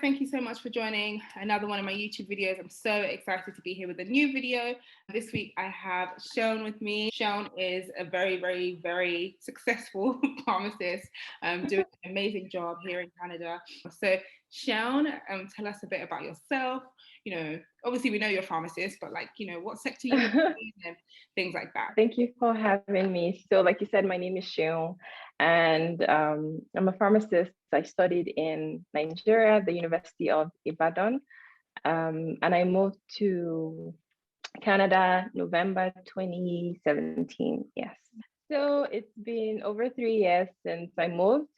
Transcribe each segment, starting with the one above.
thank you so much for joining another one of my YouTube videos. I'm so excited to be here with a new video. This week I have Seun with me. Seun is a very, very, very successful pharmacist, doing an amazing job here in Canada. So Seun, tell us a bit about yourself. You know, obviously we know you're a pharmacist, but like, you know, what sector you work in and things like that. Thank you for having me. So like you said, my name is Seun, and I'm a pharmacist. I studied in Nigeria at the University of Ibadan, and I moved to Canada November 2017. Yes. So it's been over 3 years since I moved.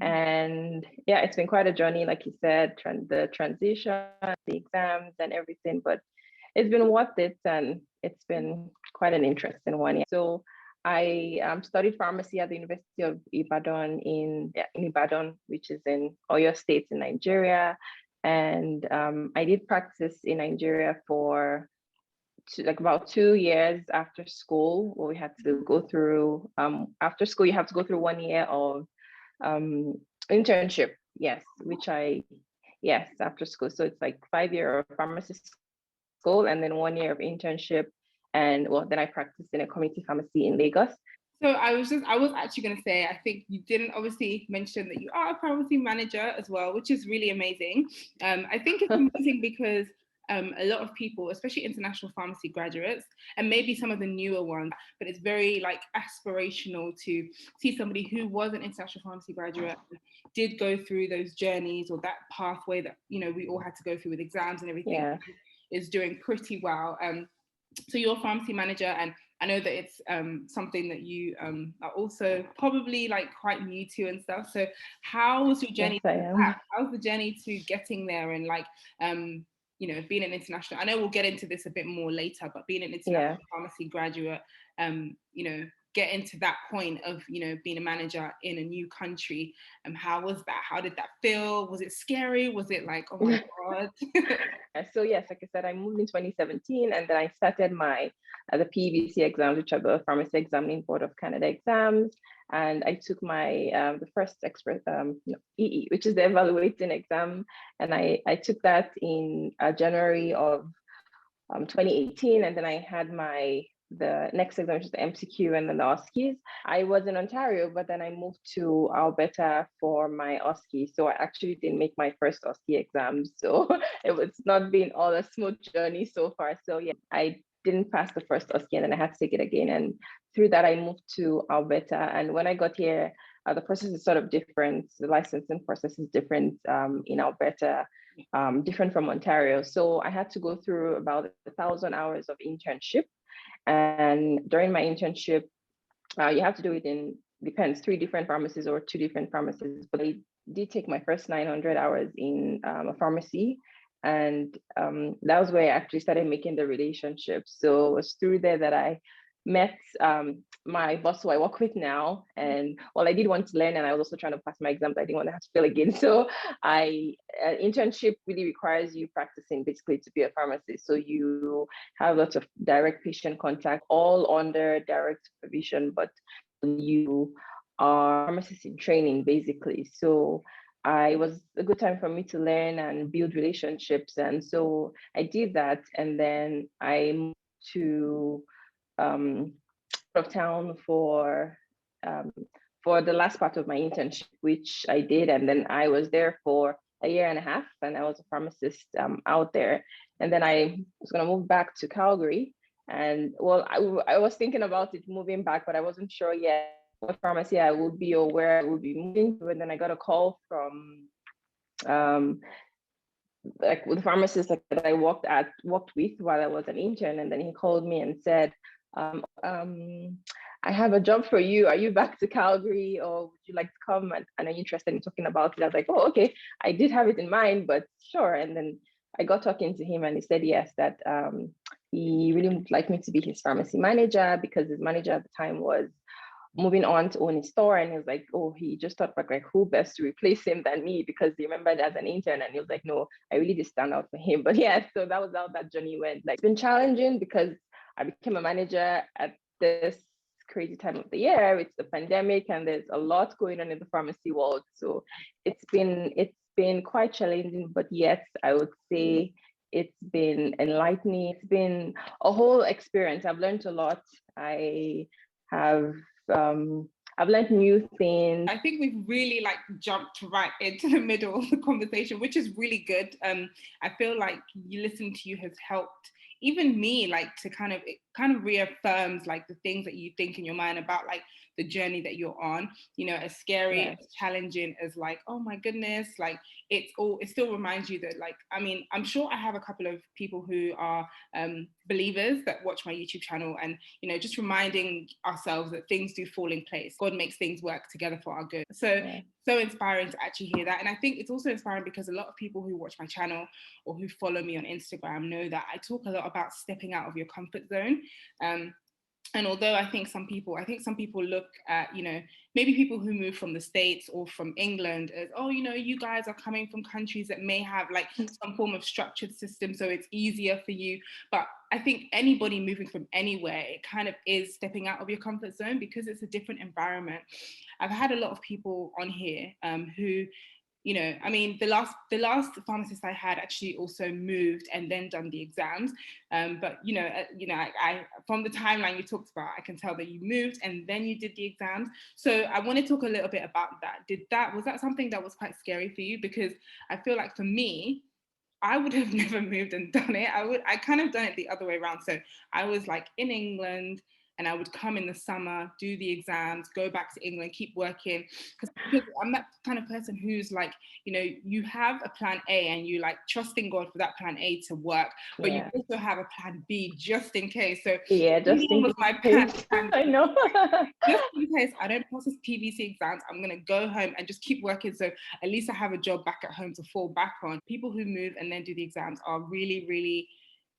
And yeah, it's been quite a journey, like you said, the transition, the exams and everything, but it's been worth it, and it's been quite an interesting one. Yeah. So I studied pharmacy at the University of Ibadan in Ibadan, which is in Oyo State in Nigeria. And I did practice in Nigeria for about 2 years after school, where we had to go through, after school, you have to go through 1 year of internship. Yes, yes, after school. So it's like 5 year of pharmacy school and then 1 year of internship. And well, then I practiced in a community pharmacy in Lagos. So I was actually going to say, I think you didn't obviously mention that you are a pharmacy manager as well, which is really amazing. I think it's amazing because a lot of people, especially international pharmacy graduates, and maybe some of the newer ones, but it's very like aspirational to see somebody who was an international pharmacy graduate, did go through those journeys or that pathway that, you know, we all had to go through with exams and everything, Yeah. is doing pretty well. So you're a pharmacy manager, and I know that it's something that you are also probably like quite new to and stuff. So how was your journey? Yes, I am. How's the journey to getting there and like, you know, being an international, I know we'll get into this a bit more later, but being an international pharmacy graduate, you know, get into that point of, you know, being a manager in a new country. How was that? How did that feel? Was it scary? Was it like, oh my God? So yes, like I said, I moved in 2017, and then I started the PVC exams, which are the Pharmacy Examining Board of Canada exams, and I took my the first expert EE, which is the evaluating exam, and I took that in January of 2018, and then I had the next exam, which is the MCQ and then the OSCEs. I was in Ontario, but then I moved to Alberta for my OSCE. So I actually didn't make my first OSCE exam. So it's not been all a smooth journey so far. So yeah, I didn't pass the first OSCE and then I had to take it again. And through that, I moved to Alberta. And when I got here, the process is sort of different. The licensing process is different in Alberta, different from Ontario. So I had to go through about 1,000 hours of internship. And during my internship, you have to do it depends, 3 different pharmacies or 2 different pharmacies. But I did take my first 900 hours in a pharmacy. And that was where I actually started making the relationships. So it was through there that I met my boss who I work with now. And well, I did want to learn, and I was also trying to pass my exams. I didn't want to have to fail again. So internship really requires you practicing basically to be a pharmacist. So you have lots of direct patient contact, all under direct supervision, but you are pharmacist in training basically. So it was a good time for me to learn and build relationships. And so I did that. And then I moved to of town for the last part of my internship, which I did, and then I was there for a year and a half, and I was a pharmacist out there. And then I was going to move back to Calgary, and well, I was thinking about it moving back, but I wasn't sure yet what pharmacy I would be or where I would be moving to. And then I got a call from like the pharmacist that I worked with while I was an intern, and then he called me and said, I have a job for you. Are you back to Calgary, or would you like to come? And are you interested in talking about it? I was like, oh, okay. I did have it in mind, but sure. And then I got talking to him, and he said yes, that he really would like me to be his pharmacy manager, because his manager at the time was moving on to own his store. And he was like, oh, he just thought like who best to replace him than me, because he remembered as an intern. And he was like, no, I really did stand out for him. But yeah, so that was how that journey went. Like, it's been challenging because I became a manager at this crazy time of the year. It's the pandemic, and there's a lot going on in the pharmacy world. So it's been quite challenging, but yes, I would say it's been enlightening. It's been a whole experience. I've learned a lot. I have I've learned new things. I think we've really like jumped right into the middle of the conversation, which is really good. I feel like you listening to you has helped even me, like to it kind of reaffirms like the things that you think in your mind about like the journey that you're on, you know, as scary, Yes. as challenging as like, oh my goodness, like it still reminds you that like, I mean, I'm sure I have a couple of people who are believers that watch my YouTube channel, and, you know, just reminding ourselves that things do fall in place. God makes things work together for our good. So inspiring to actually hear that. And I think it's also inspiring because a lot of people who watch my channel or who follow me on Instagram know that I talk a lot about stepping out of your comfort zone. And although I think some people look at, you know, maybe people who move from the States or from England as, oh, you know, you guys are coming from countries that may have like some form of structured system, so it's easier for you. But I think anybody moving from anywhere, it kind of is stepping out of your comfort zone because it's a different environment. I've had a lot of people on here who, you know, I mean, the last pharmacist I had actually also moved and then done the exams. But I from the timeline you talked about, I can tell that you moved and then you did the exams. So I want to talk a little bit about that. Was that something that was quite scary for you? Because I feel like for me, I would have never moved and done it. I kind of done it the other way around. So I was like in England and I would come in the summer, do the exams, go back to England, keep working. Because I'm that kind of person who's like, you know, you have a plan A and you like trusting God for that plan A to work, but you also have a plan B just in case. So just in was my case. plan. I know. Just in case I don't pass this PVC exams, I'm going to go home and just keep working. So at least I have a job back at home to fall back on. People who move and then do the exams are really, really,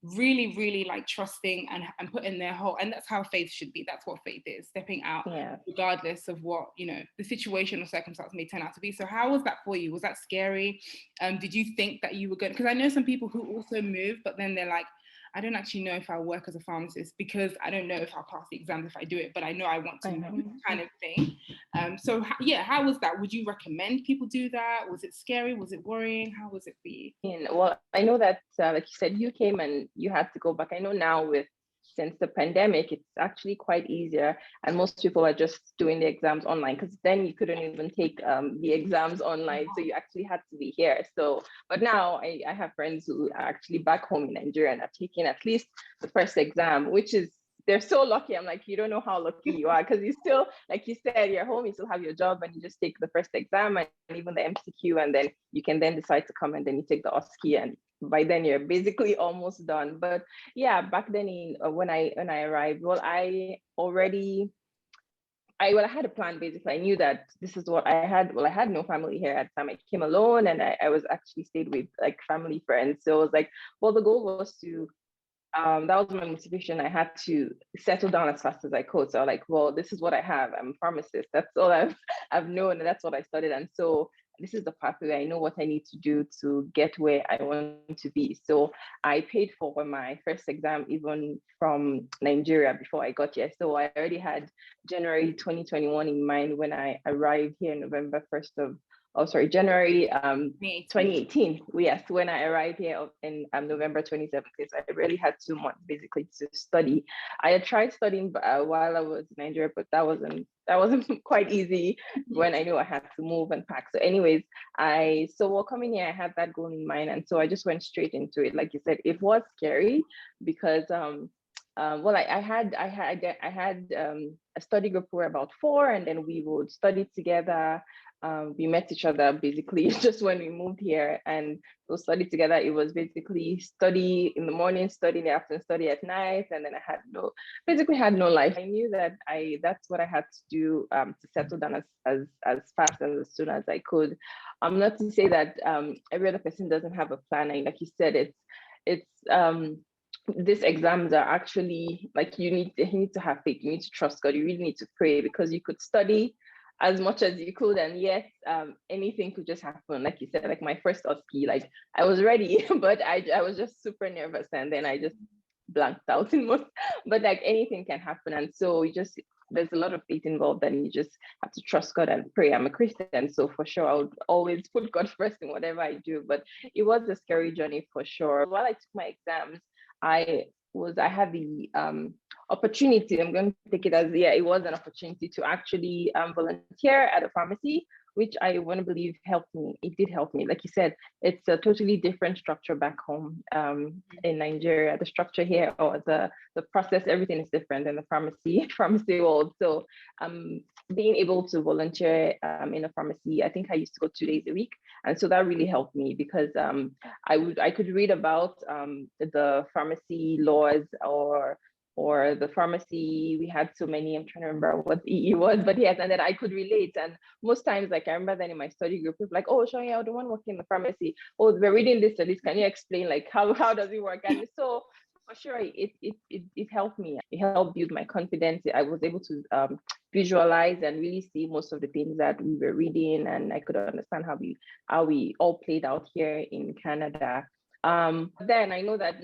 really, really like trusting and putting their whole, and that's how faith should be. That's what faith is, stepping out regardless of what, you know, the situation or circumstance may turn out to be. So how was that for you? Was that scary? Did you think that you were good? Because I know some people who also move, but then they're like, I don't actually know if I'll work as a pharmacist because I don't know if I'll pass the exams if I do it, but I know I want to move, kind of thing. So how was that? Would you recommend people do that? Was it scary? Was it worrying? How was it for you? Well, I know that, like you said, you came and you had to go back. I know now since the pandemic, it's actually quite easier. And most people are just doing the exams online because then you couldn't even take the exams online. So you actually had to be here. So, but now I have friends who are actually back home in Nigeria and are taking at least the first exam, which is, they're so lucky. I'm like, you don't know how lucky you are because you still, like you said, you're home, you still have your job and you just take the first exam and even the MCQ, and then you can then decide to come and then you take the OSCE, and by then you're basically almost done. But yeah, back then when I arrived, well, I had a plan. Basically, I knew that this is what I had. Well, I had no family here at the time. I came alone and I was actually stayed with like family friends. So it was like, well, the goal was to that was my motivation. I had to settle down as fast as I could. So like, well, this is what I have. I'm a pharmacist. That's all I've known, and that's what I studied. And so this is the pathway. I know what I need to do to get where I want to be. So I paid for my first exam even from Nigeria before I got here. So I already had January 2021 in mind when I arrived here, January 2018. Yes, when I arrived here in November 2017. So I really had 2 months basically to study. I had tried studying while I was in Nigeria, but that wasn't quite easy when I knew I had to move and pack. So anyways, while coming here, I had that goal in mind. And so I just went straight into it. Like you said, it was scary because I had a study group for about 4, and then we would study together. We met each other basically just when we moved here, and we studied together. It was basically study in the morning, study in the afternoon, study at night, and then I had no life. I knew that that's what I had to do to settle down as fast and as soon as I could. Not to say that every other person doesn't have a plan. And like you said, these exams are actually like you need to have faith. You need to trust God. You really need to pray because you could study as much as you could, and yet anything could just happen. Like you said, like my first OSCE, like I was ready, but I was just super nervous, and then I just blanked out in most. But like anything can happen, and so you just there's a lot of faith involved, and you just have to trust God and pray. I'm a Christian, so for sure I would always put God first in whatever I do. But it was a scary journey for sure. While I took my exams, I had the opportunity, I'm going to take it as, yeah, it was an opportunity to actually volunteer at a pharmacy, which I want to believe helped me. It did help me. Like you said, it's a totally different structure back home in Nigeria. The structure here, or the process, everything is different in the pharmacy world. So being able to volunteer in a pharmacy, I think I used to go 2 days a week. And so that really helped me, because I could read about the pharmacy laws, or the pharmacy. We had so many, I'm trying to remember what EE was, but yes, and then I could relate. And most times, like I remember then in my study group, people like, oh, Shani, I don't want to work in the pharmacy. Oh, we're reading this, at least can you explain like how does it work? And so for sure, it helped me. It helped build my confidence. I was able to visualize and really see most of the things that we were reading, and I could understand how we all played out here in Canada. Then I know that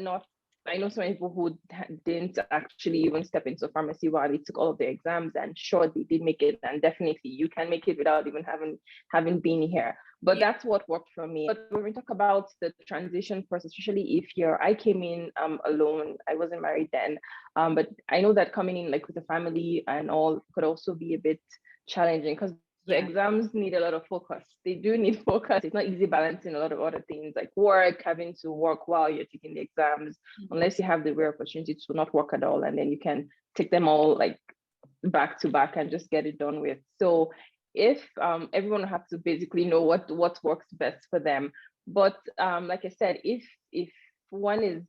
I know so many people who didn't actually even step into pharmacy while they took all of their exams, and sure, they did make it, and definitely you can make it without even having been here. But that's what worked for me. But when we talk about the transition process, especially I came in alone. I wasn't married then, but I know that coming in like with a family and all could also be a bit challenging, because the exams need a lot of focus. They do need focus. It's not easy balancing a lot of other things like work, having to work while you're taking the exams, unless you have the rare opportunity to not work at all, and then you can take them all like back to back and just get it done with. So if everyone will have to basically know what works best for them. But like I said, if one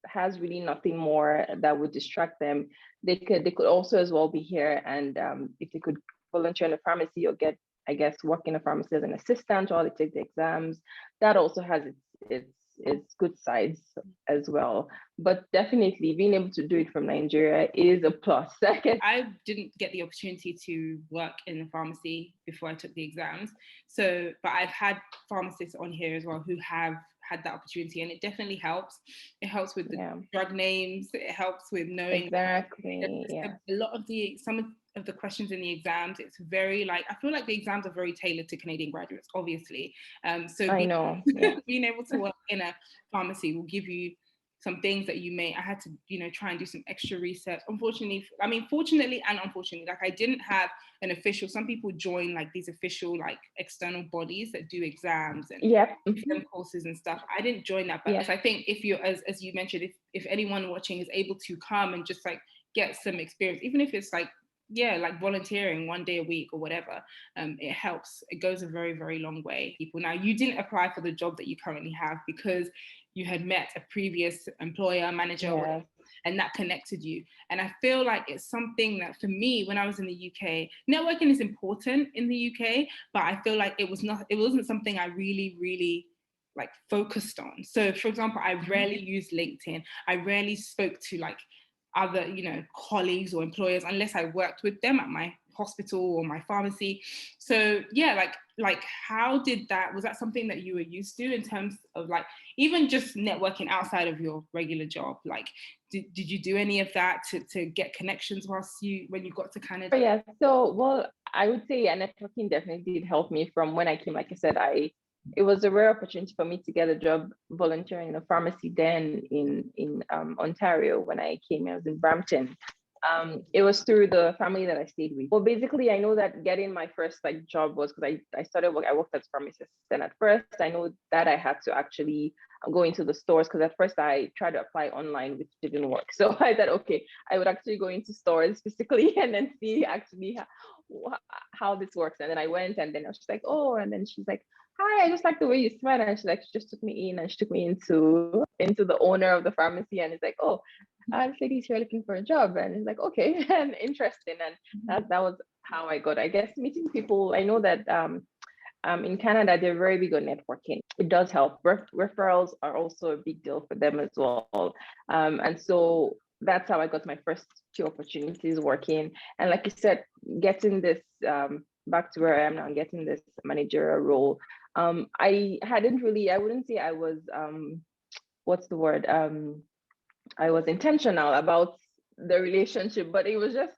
has really nothing more that would distract them, they could also as well be here, and if they could volunteer in a pharmacy or get, I guess, work in a pharmacy as an assistant while they take the exams, that also has its good sides as well. But definitely being able to do it from Nigeria is a plus. I didn't get the opportunity to work in a pharmacy before I took the exams. So, but I've had pharmacists on here as well who have had that opportunity, and it definitely helps. It helps with the drug names. It helps with knowing exactly. A lot of some of the questions in the exams, it's very like, I feel like the exams are very tailored to Canadian graduates, obviously. So I know. being able to work in a pharmacy will give you some things that I had to, try and do some extra research. Fortunately and unfortunately, like I didn't have an official, some people join like these official, like external bodies that do exams and courses and stuff. I didn't join that, but I think if you're, as you mentioned, if anyone watching is able to come and just like get some experience, even if it's like volunteering 1 day a week or whatever, it helps. It goes a very, very long way. People, now you didn't apply for the job that you currently have because you had met a previous employer, manager, and that connected you. And I feel like it's something that for me, when I was in the UK, networking is important in the UK, but I feel like it wasn't something I really, really like focused on. So for example, I rarely used LinkedIn. I rarely spoke to like other, colleagues or employers unless I worked with them at my hospital or my pharmacy. So like how was that something that you were used to in terms of like even just networking outside of your regular job? Like did you do any of that to get connections when you got to Canada? Yeah, so well, I would say networking definitely did help me from when I came. Like I said, it was a rare opportunity for me to get a job volunteering in a pharmacy then in Ontario. When I came, I was in Brampton. It was through the family that I stayed with. Well, basically, I know that getting my first like job was because I worked as a pharmacist. And at first, I know that I had to actually go into the stores, because at first I tried to apply online, which didn't work. So I thought, okay, I would actually go into stores physically and then see actually how this works. And then I went, and then I was just like, oh, and then she's like, hi, I just like the way you smile. And she just took me in, and she took me into the owner of the pharmacy, and it's like, oh, this lady's here looking for a job. And it's like, okay, and interesting. And that was how I got, I guess, meeting people. I know that in Canada, they're very big on networking. It does help. Referrals are also a big deal for them as well. And so that's how I got my first 2 opportunities working. And like you said, getting this back to where I am now and getting this managerial role, I wouldn't say I was, what's the word? I was intentional about the relationship, but it was just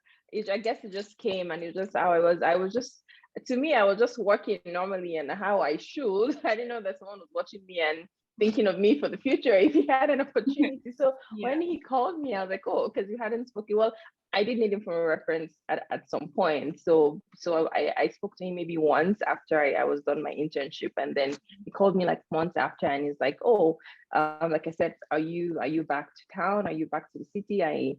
I guess it just came, and it just how I was. I was just, to me, I was just working normally and how I should. I didn't know that someone was watching me and thinking of me for the future if he had an opportunity. So Yeah. when he called me, I was like, oh, because you hadn't spoken. Well, I did need him for a reference at some point. So I spoke to him maybe once after I was done my internship, and then he called me like months after, and he's like, oh, like I said, are you back to town? Are you back to the city? I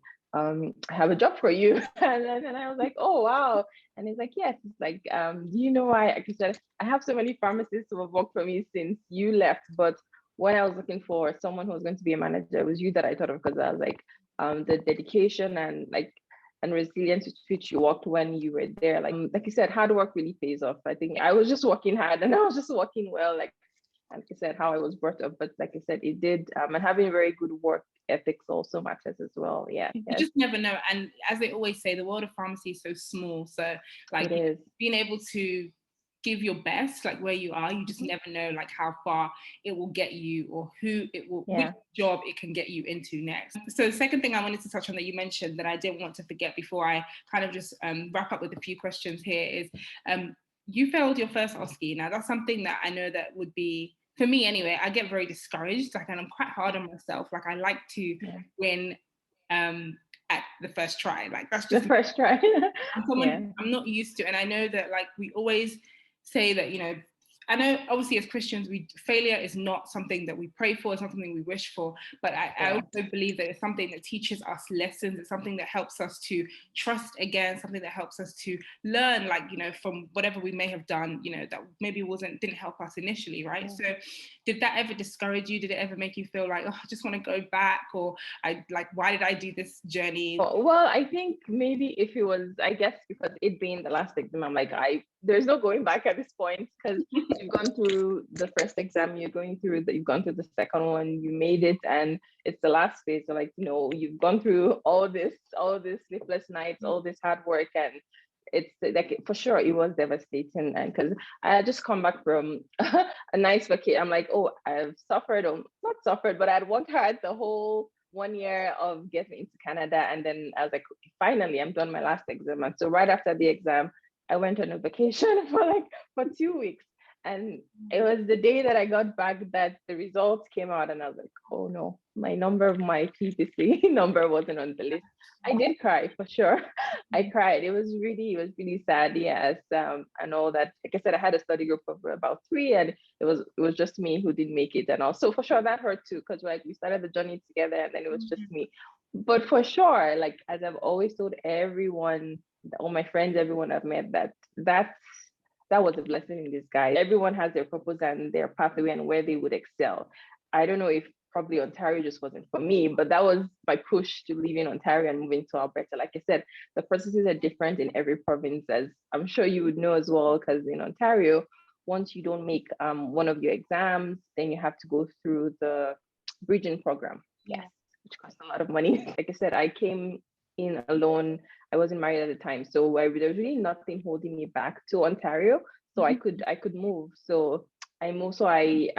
have a job for you. And I was like, oh wow. And he's like, yes. It's like, do you know why? Like I said, I have so many pharmacists who have worked for me since you left, but when I was looking for someone who was going to be a manager, it was you that I thought of, because I was like, the dedication and resilience with which you worked when you were there. Like you said, hard work really pays off. I think I was just working hard and I was just working well, like I said, how I was brought up. But like I said, it did, and having very good work ethics also matters as well. Yeah. You Yes, just never know. And as they always say, the world of pharmacy is so small. So like it is. being able to give your best, like where you are, you just never know like how far it will get you, or who it will, which Yeah. job it can get you into next. So the second thing I wanted to touch on that you mentioned that I didn't want to forget before I kind of just wrap up with a few questions here is you failed your first OSCE. Now that's something that I know that would be, for me anyway, I get very discouraged, like, and I'm quite hard on myself. Like I like to win at the first try. Like that's just the first try. I'm someone I'm not used to. And I know that like we always say that, you know, I know obviously as Christians, failure is not something that we pray for, it's not something we wish for, but I also believe that it's something that teaches us lessons. It's something that helps us to trust again, something that helps us to learn, like, you know, from whatever we may have done, you know, that maybe didn't help us initially, right? So did that ever discourage you? Did it ever make you feel like, oh, I just want to go back, or why did I do this journey? Well, I think maybe if it was, I guess because it being the last exam, I'm like, there's no going back at this point, because you've gone through the first exam, you've gone through the second one, you made it, and it's the last phase. So like, you know, you've gone through all this sleepless nights, all this hard work, and it's like for sure it was devastating. And because I had just come back from a nice vacation, I'm like, oh, I've suffered, or not suffered, but I'd worked hard the whole 1 year of getting into Canada. And then I was like, finally, I'm done my last exam. And so right after the exam, I went on a vacation for 2 weeks. And it was the day that I got back that the results came out, and I was like, oh no, my PPC number wasn't on the list. I did cry for sure. I cried. It was really sad. Yes. And all that. Like I said, I had a study group of about 3, and it was just me who didn't make it. And also for sure that hurt too, because like we started the journey together, and then it was just me. But for sure, like as I've always told everyone, all my friends, everyone I've met, that was a blessing in disguise. Everyone has their purpose and their pathway and where they would excel. I don't know if probably Ontario just wasn't for me, but that was my push to leaving Ontario and moving to Alberta. Like I said, the processes are different in every province, as I'm sure you would know as well, because in Ontario, once you don't make one of your exams, then you have to go through the bridging program. Yes, which costs a lot of money. Like I said, I came in alone. I wasn't married at the time, so there was really nothing holding me back to Ontario. So I could move. So I moved. So I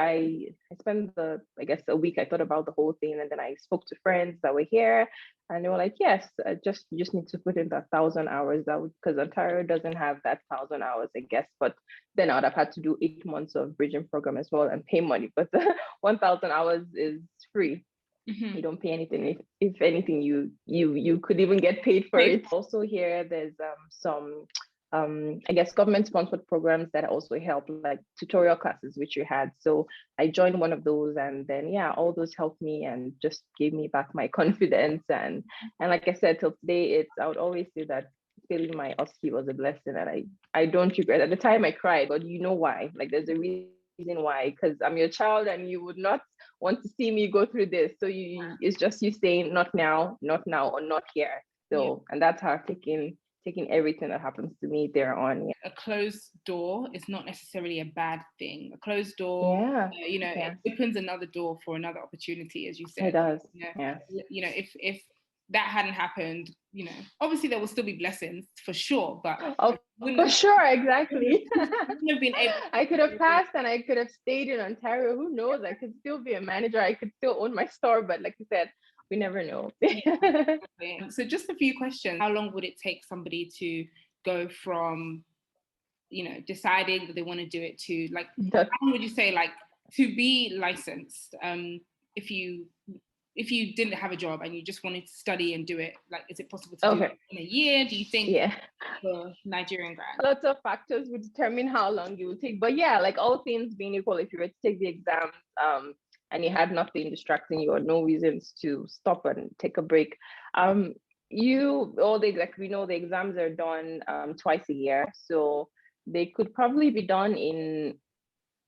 spent a week. I thought about the whole thing, and then I spoke to friends that were here, and they were like, "Yes, you just need to put in that 1,000 hours." Because Ontario doesn't have that 1,000 hours, I guess. But then I would have had to do 8 months of bridging program as well and pay money. But the 1,000 hours is free. You don't pay anything. If anything, you could even get paid for it. Also here, there's some I guess government sponsored programs that also help, like tutorial classes, which you had. So I joined one of those, and then all those helped me and just gave me back my confidence. And like I said, till today, I would always say that failing my OSCE was a blessing, and I don't regret. At the time I cried, but you know why? Like there's a reason why, because I'm your child and you would not want to see me go through this. So it's just you saying not now, or not here. So and that's how I've taking everything that happens to me there on. A closed door is not necessarily a bad thing. A closed door, it opens another door for another opportunity, as you said. It does. If that hadn't happened, obviously there will still be blessings for sure, but for sure, exactly. wouldn't have been able I could have passed and I could have stayed in Ontario. Who knows? I could still be a manager. I could still own my store. But like you said, we never know. So just a few questions. How long would it take somebody to go from, deciding that they want to do it to, like, how long would you say, like, to be licensed, if you didn't have a job and you just wanted to study and do it, like, is it possible to do it in a year, do you think? Yeah, for Nigerian grads? lots of factors would determine how long it will take, but yeah, like all things being equal, if you were to take the exams and you had nothing distracting you or no reasons to stop and take a break, we know the exams are done twice a year, so they could probably be done in,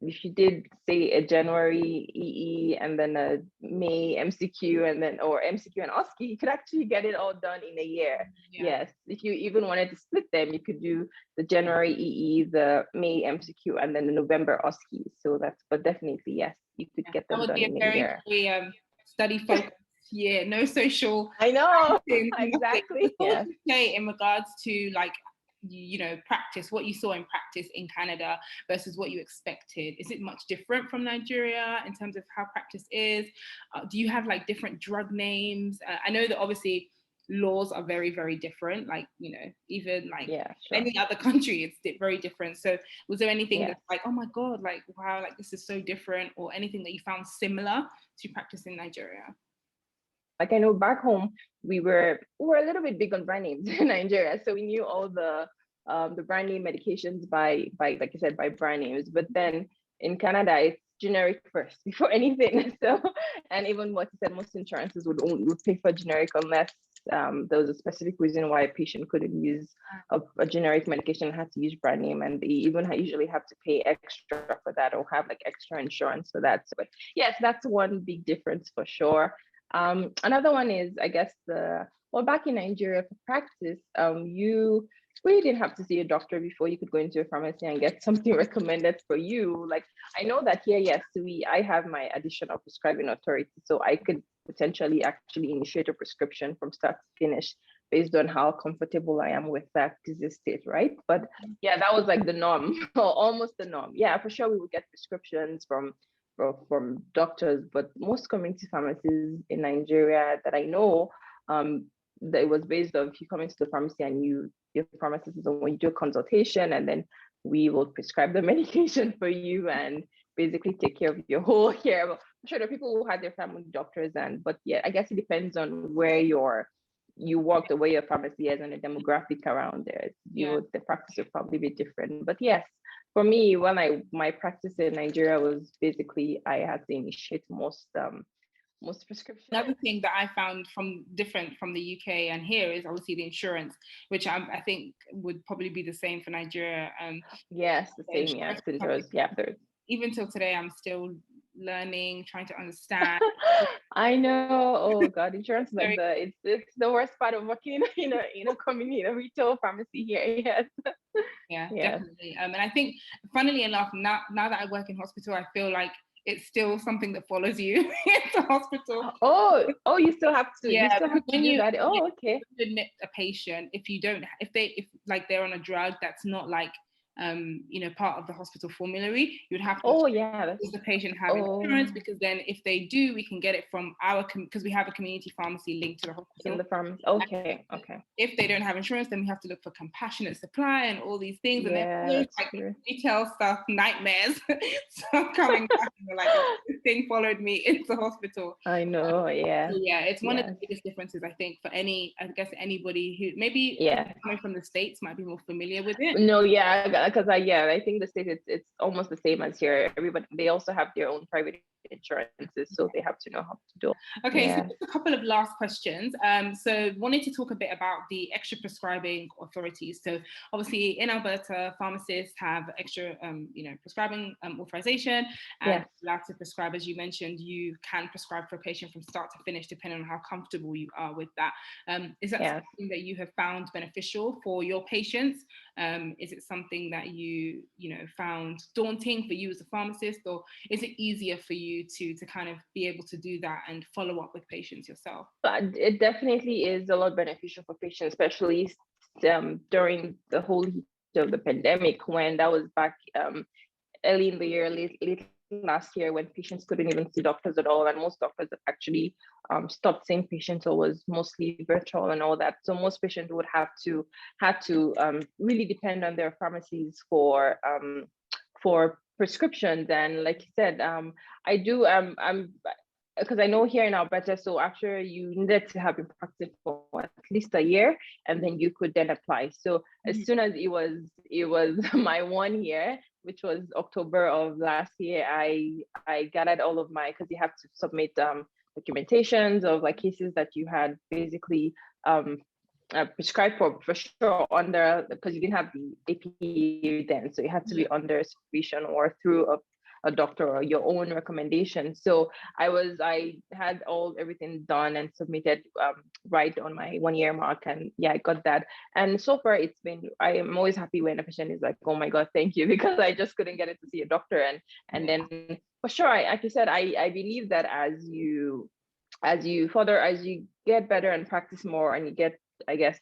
if you did say a January EE and then a May MCQ and then, or MCQ and OSCE, you could actually get it all done in a year. Yes, if you even wanted to split them, you could do the January EE, the May MCQ, and then the November OSCE. So but definitely, yes, you could get them done in a year. Very study focused year, no social. I know, exactly. What would you say in regards to, like, practice, what you saw in practice in Canada versus what you expected? Is it much different from Nigeria in terms of how practice is? Do you have, like, different drug names? I know that obviously laws are very, very different, like, even like any other country, it's very different. So was there anything that's like, oh my God, like, wow, like this is so different, or anything that you found similar to practice in Nigeria? Like, I know back home, we were a little bit big on brand names in Nigeria. So we knew all the brand name medications by, like you said, by brand names. But then in Canada, it's generic first before anything. So, and even what you said, most insurances would pay for generic unless there was a specific reason why a patient couldn't use a generic medication and had to use brand name. And they even usually have to pay extra for that or have like extra insurance for that. So, but yes, that's one big difference for sure. Another one is, I guess, back in Nigeria for practice, you really didn't have to see a doctor before you could go into a pharmacy and get something recommended for you. Like, I know that here, yes, I have my additional prescribing authority, so I could potentially actually initiate a prescription from start to finish based on how comfortable I am with that disease state, right? But yeah, that was like the norm, or almost the norm. Yeah, for sure, we would get prescriptions from doctors, but most community pharmacies in Nigeria that I know, that it was based on, if you come into the pharmacy and your pharmacist is when you do a consultation, and then we will prescribe the medication for you and basically take care of your whole care. I'm sure there are people who had their family doctors, but yeah, I guess it depends on where you work, the way your pharmacy is, and the demographic around there. The practice will probably be different. But yes, for me, my practice in Nigeria was basically I had to initiate most prescriptions. Another thing that I found different from the UK and here is obviously the insurance, which I think would probably be the same for Nigeria. Yes, the same. Yes, even till today, I'm still learning, trying to understand. I know. Oh God, insurance is like it's the worst part of working in a community, a retail pharmacy here. Yes. Yeah, definitely. And I think, funnily enough, now that I work in hospital, I feel like it's still something that follows you into hospital. Oh, you still have to. Yeah, you still have to do that. Oh, okay. Admit a patient if they're on a drug that's not like part of the hospital formulary, you'd have to does the patient have insurance, because then if they do, we can get it from because we have a community pharmacy linked to the hospital. In the pharmacy. Okay. If they don't have insurance, then we have to look for compassionate supply and all these things, and then like retail stuff nightmares. So I'm coming back and like, this thing followed me into hospital. I know. It's one of the biggest differences, I think, for anybody who maybe coming from the States might be more familiar with it. No, because I think the States, it's almost the same as here. Everybody, they also have their own private insurances, so they have to know how to do it. Okay, so just a couple of last questions. So wanted to talk a bit about the extra prescribing authorities. So obviously in Alberta, pharmacists have extra prescribing authorization, and allowed to prescribe. As you mentioned, you can prescribe for a patient from start to finish depending on how comfortable you are with that. Is that something that you have found beneficial for your patients? Is it something that you found daunting for you as a pharmacist, or is it easier for you to kind of be able to do that and follow up with patients yourself? But it definitely is a lot beneficial for patients, especially during the whole heat of the pandemic, when that was back early in the year, late last year when patients couldn't even see doctors at all, and most doctors actually stopped seeing patients or was mostly virtual and all that. So most patients would had to really depend on their pharmacies for prescriptions. And like you said, I do I'm because I know here in Alberta, so after you needed to have been practicing for at least a year, and then you could then apply. So as soon as it was my 1 year, which was October of last year, I gathered all of my, because you have to submit documentations of like cases that you had basically prescribed for sure under, because you didn't have the APA then, so it had to be under supervision or through a doctor or your own recommendation. So I had everything done and submitted right on my 1 year mark, and yeah, I got that. And so far I am always happy when a patient is like, oh my god, thank you, because I just couldn't get it to see a doctor. And then for sure, like you said, I believe that as you get better and practice more, and you get, I guess,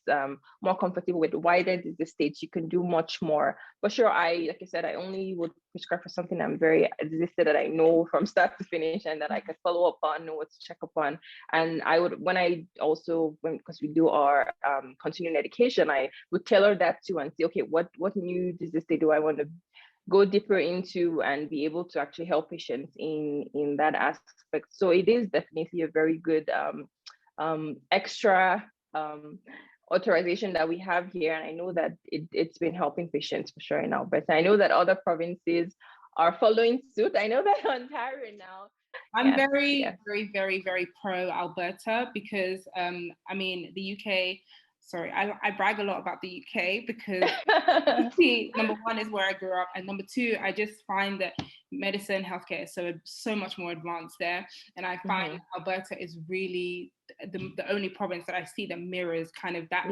more comfortable with wider disease states, you can do much more. For sure, like I said, I only would prescribe for something I'm very disease state that I know from start to finish, and that I can follow up on, know what to check up on. And I would, because we do our continuing education, I would tailor that too and say, okay, what new disease state do I want to go deeper into and be able to actually help patients in that aspect. So it is definitely a very good extra authorization that we have here. And I know that it's been helping patients for sure in Alberta. I know that other provinces are following suit. I know that Ontario now. I'm very, very, very pro Alberta, because I mean, the UK, sorry, I brag a lot about the UK because number one is where I grew up, and number two, I just find that medicine, healthcare is so much more advanced there. And I find Alberta is really the only province that I see that mirrors kind of that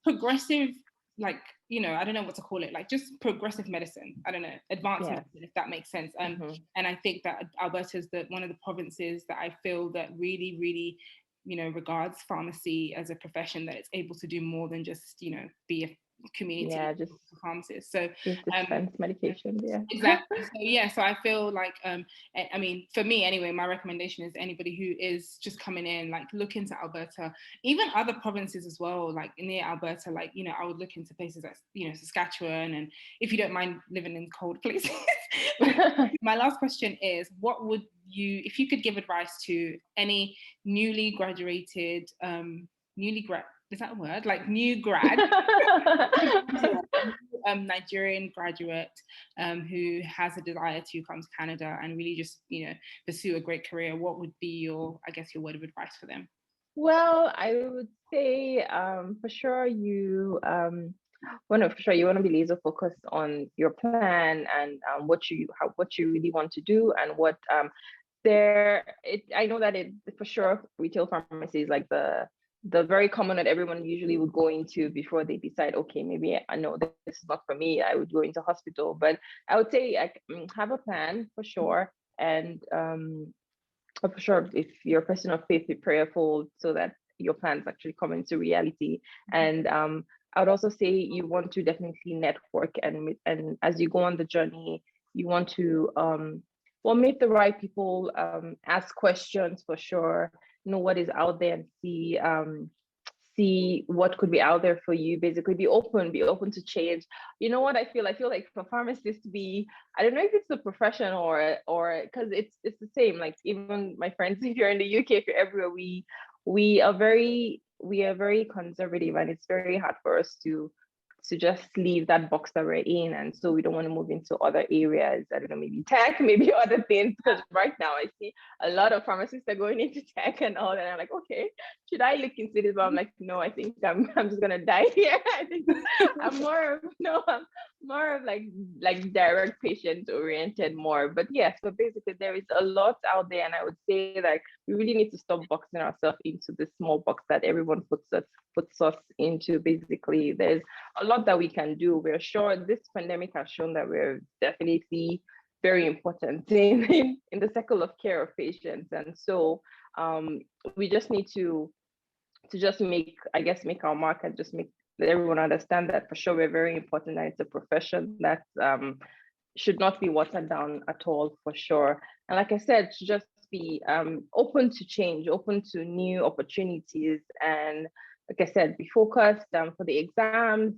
progressive, like, you know, I don't know what to call it, like just progressive medicine. I don't know, advanced medicine, if that makes sense. And I think that Alberta is one of the provinces that I feel that really, really, you know, regards pharmacy as a profession, that it's able to do more than just, you know, be a community pharmacist. So dispense medication. Exactly. So I feel like I mean, for me anyway, my recommendation is anybody who is just coming in, like, look into Alberta, even other provinces as well, like near Alberta, like, you know, I would look into places like, you know, Saskatchewan, and if you don't mind living in cold places. My last question is, what would you, if you could give advice to any newly graduated is that a word? Like new grad, Nigerian graduate who has a desire to come to Canada and really just, you know, pursue a great career, what would be your word of advice for them? Well, I would say for sure you want to be laser focused on your plan and what you really want to do, and what I know that for sure retail pharmacy is like the very common that everyone usually would go into before they decide, okay, maybe I know this is not for me, I would go into hospital. But I would say have a plan for sure, and for sure, if you're a person of faith, be prayerful so that your plans actually come into reality. And I would also say you want to definitely network, and as you go on the journey, you want to meet the right people, ask questions for sure, know what is out there, and see what could be out there for you. Basically, be open to change. You know what I feel like for pharmacists to be, I don't know if it's the profession or because it's the same, like even my friends, if you're in the UK, if you're everywhere, we are very conservative, and it's very hard for us to just leave that box that we're in. And so we don't want to move into other areas. I don't know, maybe tech, maybe other things, because right now I see a lot of pharmacists are going into tech and all that. I'm like, okay, should I look into this? But I'm like, no, I think I'm just gonna die here. I think I'm more of like direct patient oriented more. But yes, so basically there is a lot out there, and I would say like we really need to stop boxing ourselves into this small box that everyone puts us into. Basically, there's a lot that we can do. We're sure this pandemic has shown that we're definitely very important in the cycle of care of patients. And so we just need to just make our mark, and just let everyone understand that for sure we're very important, and it's a profession should not be watered down at all, for sure. And like I said, to just be open to change, open to new opportunities, and like I said, be focused for the exams.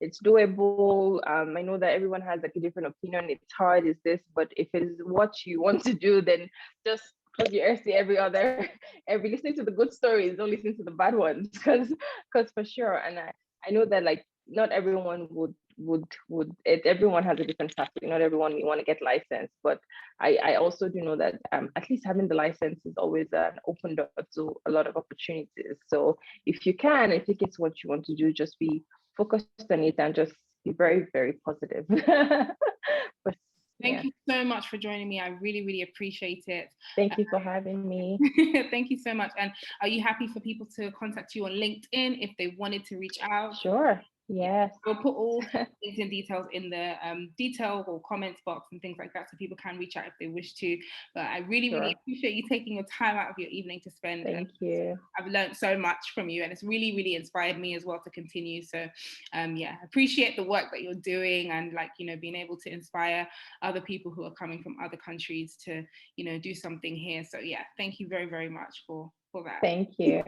It's doable. I know that everyone has like a different opinion. It's hard, is this, but if it is what you want to do, then just put your ears to every listening to the good stories, don't listen to the bad ones, because for sure. And I know that like not everyone everyone has a different pathway. Not everyone may want to get licensed, but I also do know that at least having the license is always an open door to a lot of opportunities. So if you can, I think it's what you want to do, just be focused on it and just be very, very positive. But Thank you so much for joining me. I really, really appreciate it. Thank you for having me. Thank you so much. And are you happy for people to contact you on LinkedIn if they wanted to reach out? Sure. Yes. We'll put all LinkedIn details in the detail or comments box and things like that, so people can reach out if they wish to. But I really, really appreciate you taking your time out of your evening to spend. Thank you. I've learned so much from you, and it's really, really inspired me as well to continue. So yeah, appreciate the work that you're doing, and like, you know, being able to inspire other people who are coming from other countries to, you know, do something here. So yeah, thank you very, very much for that. Thank you.